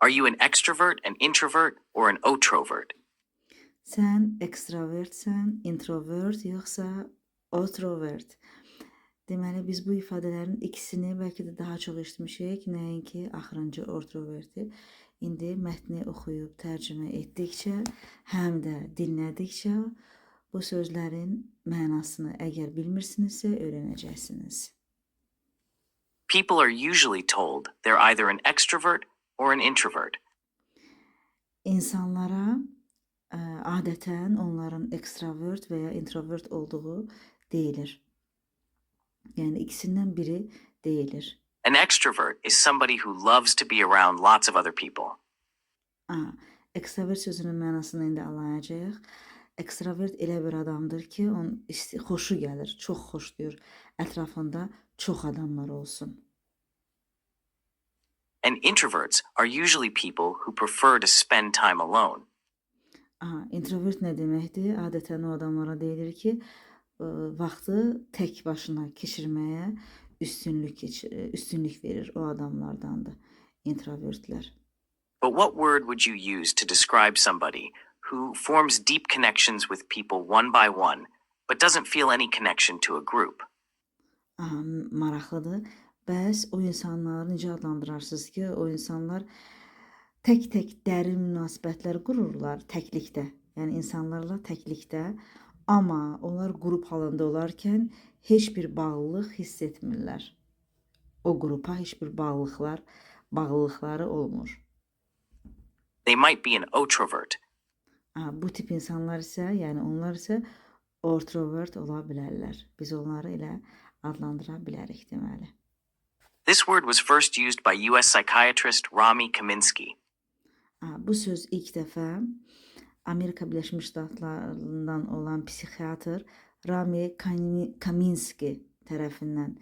Are you an extrovert, an introvert, or an outrovert? Sən ekstravertsən, introvert yoxsa outrovert? Deməli biz bu ifadələrin ikisini bəlkə də daha çox eşitmişik, nəinki axırıncı outroverti. İndi mətni oxuyub tərcümə etdikcə, həm də dinlədikcə bu sözlərin mənasını əgər bilmirsinizsə öyrənəcəksiniz. People are usually told they're either an extrovert or an introvert. İnsanlara adətən onların ekstravert və ya introvert olduğu deyilir. Yəni ikisindən biri deyilir. An extrovert is somebody who loves to be around lots of other people. Ekstravert sözünün mənasını indi anlayacağıq. Ekstravert elə bir adamdır ki, onun xoşu gəlir, çox xoşlayır ətrafında çox adamlar olsun. And introverts are usually people who prefer to spend time alone. Introvert nə deməkdir? Adətən o adamlara deyilir ki, vaxtı tək başına keçirməyə üstünlük verir o adamlardandır introvertlər. But what word would you use to describe somebody who forms deep connections with people one by one, but doesn't feel any connection to a group? Maraqlıdır. Bəs o insanları necə adlandırarsınız ki, o insanlar tək-tək dərin münasibətlər qururlar təklikdə. Yəni insanlarla təklikdə, amma onlar qrup halında olarkən heç bir bağlılıq hiss etmirlər. O qrupa heç bir bağlılıqları olmur. They might be an outrovert. Bu tip insanlar isə, yəni onlar isə outrovert ola bilərlər. Biz onları elə adlandıra bilərik deməli. This word was first used by US psychiatrist Rami Kaminsky. Bu söz ilk dəfə Amerika Birləşmiş Ştatlarından olan psixiatr Rami Kaminsky tərəfindən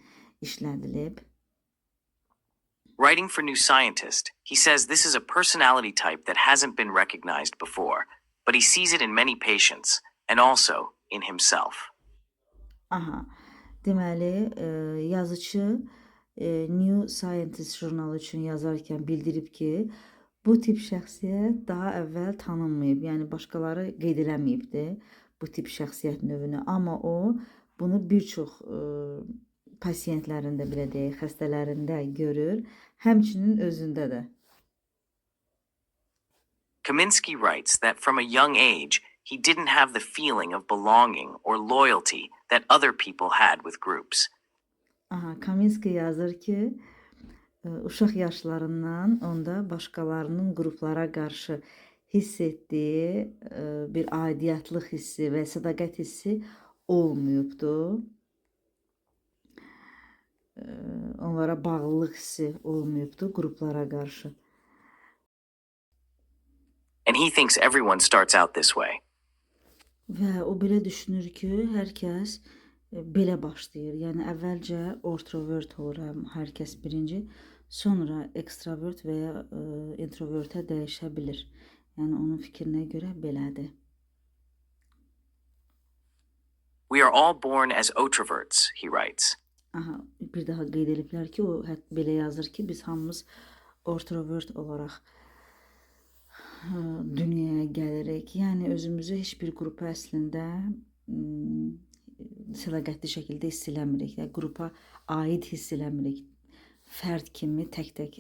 işlədilib. Writing for New Scientist, he says this is a personality type that hasn't been recognized before, but he sees it in many patients and also in himself. Deməli, yazıcı New Scientist jurnalı üçün yazarkən bildirib ki, bu tip şəxsiyyət daha əvvəl tanınmayıb, yəni başqaları qeyd eləməyibdi bu tip şəxsiyyət növünü, amma o bunu bir çox pasiyentlərində, belə deyək, xəstələrində görür, həmçinin özündə də. Kaminsky writes that from a young age, he didn't have the feeling of belonging or loyalty that other people had with groups. Kaminsky yazır ki, uşaq yaşlarından onda başqalarının qruplara qarşı hiss etdiyi bir aidiyyətlıq hissi və sədaqət hissi olmayıbdı. Onlara bağlılıq hissi olmayıbdı qruplara qarşı. And he thinks everyone starts out this way. Və o belə düşünür ki, hər kəs belə başlayır. Yəni əvvəlcə outrovert olur hər kəs birinci, sonra ekstravert və ya introvertə dəyişə bilir. Yəni onun fikrinə görə belədir. We are all born as outroverts, he writes. Bir daha qeyd ediblər ki, o belə yazır ki, biz hamımız outrovert olaraq dünyaya gəlirik. Yəni özümüzü heç bir qrupa əslində sədaqətli şəkildə hiss eləmirik. Yəni qrupa aid hiss eləmirik. Fərd kimi tək-tək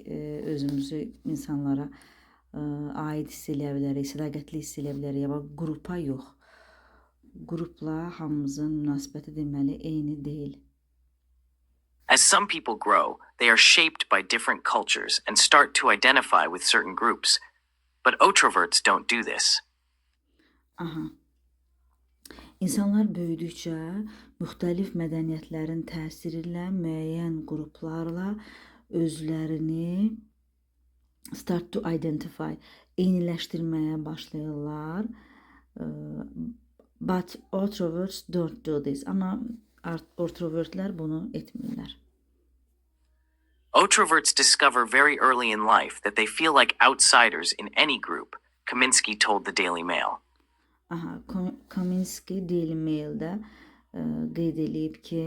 özümüzü insanlara aid hiss eləyə bilərik, sədaqətli hiss eləyə bilərik, amma qrupa yox. Qrupla hamımızın münasibəti deməli eyni deyil. As some people grow, they are shaped by different cultures and start to identify with certain groups. But outroverts don't do this. İnsanlar böyüdükcə müxtəlif mədəniyyətlərin təsiri ilə müəyyən qruplarla özlərini start to identify, eyniləşdirməyə başlayırlar. But outroverts don't do this. Amma outrovertlər bunu etmirlər. Outroverts discover very early in life that they feel like outsiders in any group, Kaminsky told the Daily Mail. Kaminsky Daily Mail'də qeyd edib ki,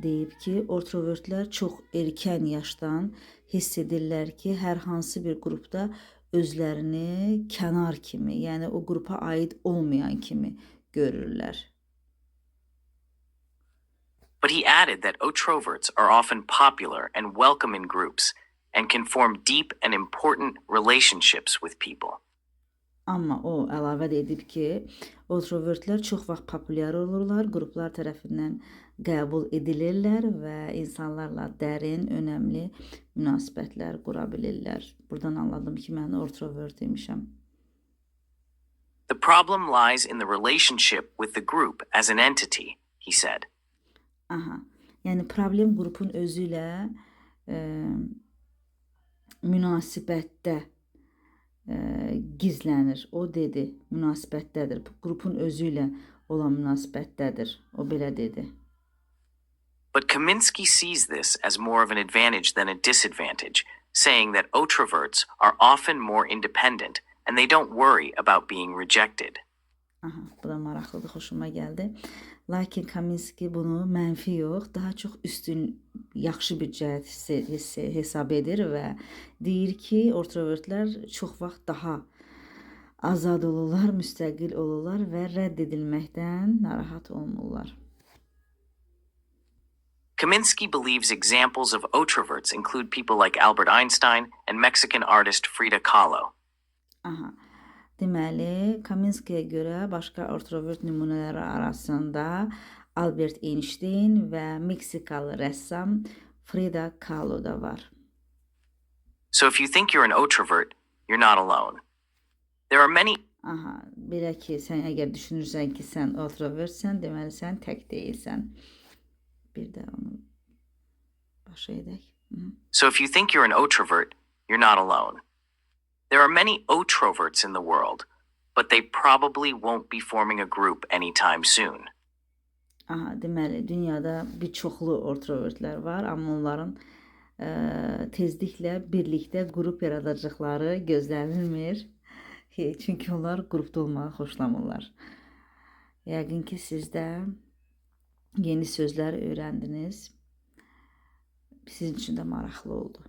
deyib ki, introvertlər çox erkən yaşdan hiss edirlər ki, hər hansı bir qrupda özlərini kənar kimi, yəni o qrupa aid olmayan kimi görürlər. But he added that introverts are often popular and welcome in groups and can form deep and important relationships with people. Amma o əlavə də edib ki, introvertlər çox vaxt populyar olurlar, qruplar tərəfindən qəbul edilirlər və insanlarla dərin, önəmli münasibətlər qura bilirlər. Buradan anladım ki, mən introvert imişəm. The problem lies in the relationship with the group as an entity, he said. Aha. Yəni problem qrupun özü ilə münasibətdə gizlənir. O dedi, münasibətdədir. Qrupun özü ilə olan münasibətdədir. O belə dedi. But Kaminsky sees this as more of an advantage than a disadvantage, saying that introverts are often more independent and they don't worry about being rejected. Aha, bu da maraqlıdır, xoşuma gəldi. Lakin Kaminsky bunu mənfi yox, daha çox üstün, yaxşı bir cəhət hesab edir və deyir ki, introvertlər çox vaxt daha azad olurlar, müstəqil olurlar və rədd edilməkdən narahat olmurlar. Kaminsky believes examples of introverts include people like Albert Einstein and Mexican artist Frida Kahlo. Aha. Deməli, Kaminskiyə görə başqa introvert nümunələri arasında Albert Einstein və Meksikalı rəssam Frida Kahlo da var. So if you think you're an introvert, you're not alone. There are many Aha, belə ki, sən əgər düşünürsən ki, sən introvertsən, deməli sən tək deyilsən. Bir də onu başa edək. So if you think you're an introvert, you're not alone. There are many introverts in the world, but they probably won't be forming a group anytime soon. Aha, deməli, dünyada bir çoxlu introvertlər var, amma onların tezliklə birlikdə qrup yaradacaqları gözlənilmir. Çünki onlar qrupda olmağı xoşlamırlar. Yəqin ki, siz də yeni sözlər öyrəndiniz. Sizin üçün də maraqlı oldu.